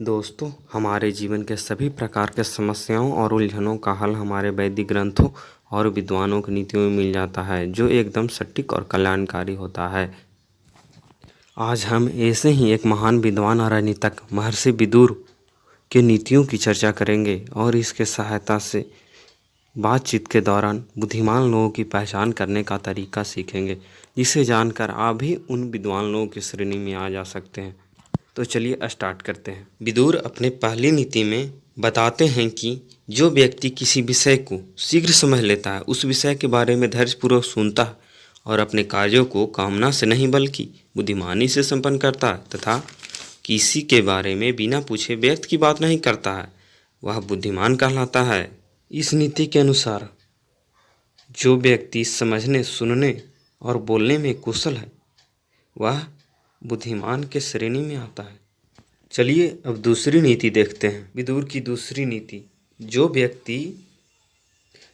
दोस्तों, हमारे जीवन के सभी प्रकार के समस्याओं और उलझनों का हल हमारे वैदिक ग्रंथों और विद्वानों की नीतियों में मिल जाता है, जो एकदम सटीक और कल्याणकारी होता है। आज हम ऐसे ही एक महान विद्वान और राजनीतिक महर्षि विदुर की नीतियों की चर्चा करेंगे और इसके सहायता से बातचीत के दौरान बुद्धिमान लोगों की पहचान करने का तरीका सीखेंगे, जिसे जानकर आप भी उन विद्वान लोगों की श्रेणी में आ जा सकते हैं। तो चलिए स्टार्ट करते हैं। विदुर अपने पहली नीति में बताते हैं कि जो व्यक्ति किसी विषय को शीघ्र समझ लेता है, उस विषय के बारे में धैर्यपूर्वक सुनता है और अपने कार्यों को कामना से नहीं बल्कि बुद्धिमानी से संपन्न करता है तथा किसी के बारे में बिना पूछे व्यर्थ की बात नहीं करता है, वह बुद्धिमान कहलाता है। इस नीति के अनुसार जो व्यक्ति समझने, सुनने और बोलने में कुशल है, वह बुद्धिमान के श्रेणी में आता है। चलिए अब दूसरी नीति देखते हैं। विदुर की दूसरी नीति, जो व्यक्ति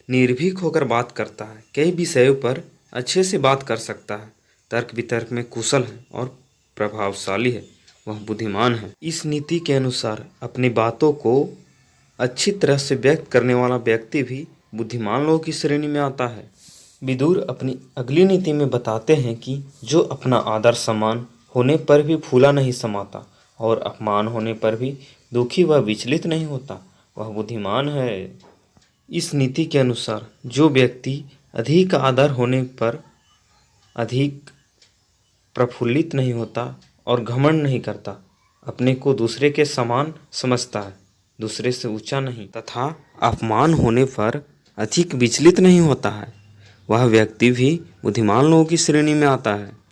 निर्भीक होकर बात करता है, कई विषयों पर अच्छे से बात कर सकता है, तर्क वितर्क में कुशल है और प्रभावशाली है, वह बुद्धिमान है। इस नीति के अनुसार अपनी बातों को अच्छी तरह से व्यक्त करने वाला व्यक्ति भी बुद्धिमान लोगों की श्रेणी में आता है। विदुर अपनी अगली नीति में बताते हैं कि जो अपना आदर सम्मान होने पर भी फूला नहीं समाता और अपमान होने पर भी दुखी व विचलित नहीं होता, वह बुद्धिमान है। इस नीति के अनुसार जो व्यक्ति अधिक आदर होने पर अधिक प्रफुल्लित नहीं होता और घमंड नहीं करता, अपने को दूसरे के समान समझता है, दूसरे से ऊंचा नहीं, तथा अपमान होने पर अधिक विचलित नहीं होता है, वह व्यक्ति भी बुद्धिमान लोगों की श्रेणी में आता है।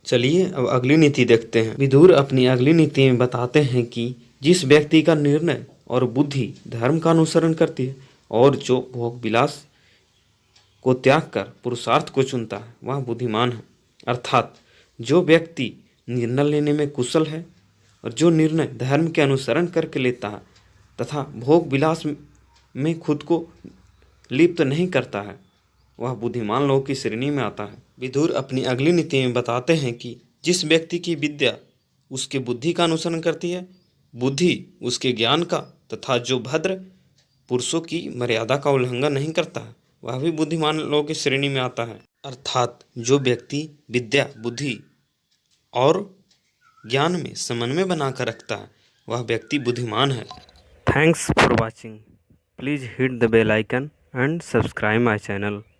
चलिए अब अगली नीति देखते हैं। विदुर अपनी अगली नीति में बताते हैं कि जिस व्यक्ति का निर्णय और बुद्धि धर्म का अनुसरण करती है और जो भोग विलास को त्याग कर पुरुषार्थ को चुनता है, वह बुद्धिमान है। अर्थात जो व्यक्ति निर्णय लेने में कुशल है और जो निर्णय धर्म के अनुसरण करके लेता है तथा भोग विलास में खुद को लिप्त नहीं करता है, वह बुद्धिमान लोगों की श्रेणी में आता है। विदुर अपनी अगली नीति में बताते हैं कि जिस व्यक्ति की विद्या उसके बुद्धि का अनुसरण करती है, बुद्धि उसके ज्ञान का, तथा जो भद्र पुरुषों की मर्यादा का उल्लंघन नहीं करता है, वह भी बुद्धिमान लोगों की श्रेणी में आता है। अर्थात जो व्यक्ति विद्या, बुद्धि और ज्ञान में समन्वय बनाकर रखता है, वह व्यक्ति बुद्धिमान है। Thanks for watching. Please hit the bell icon and subscribe my channel.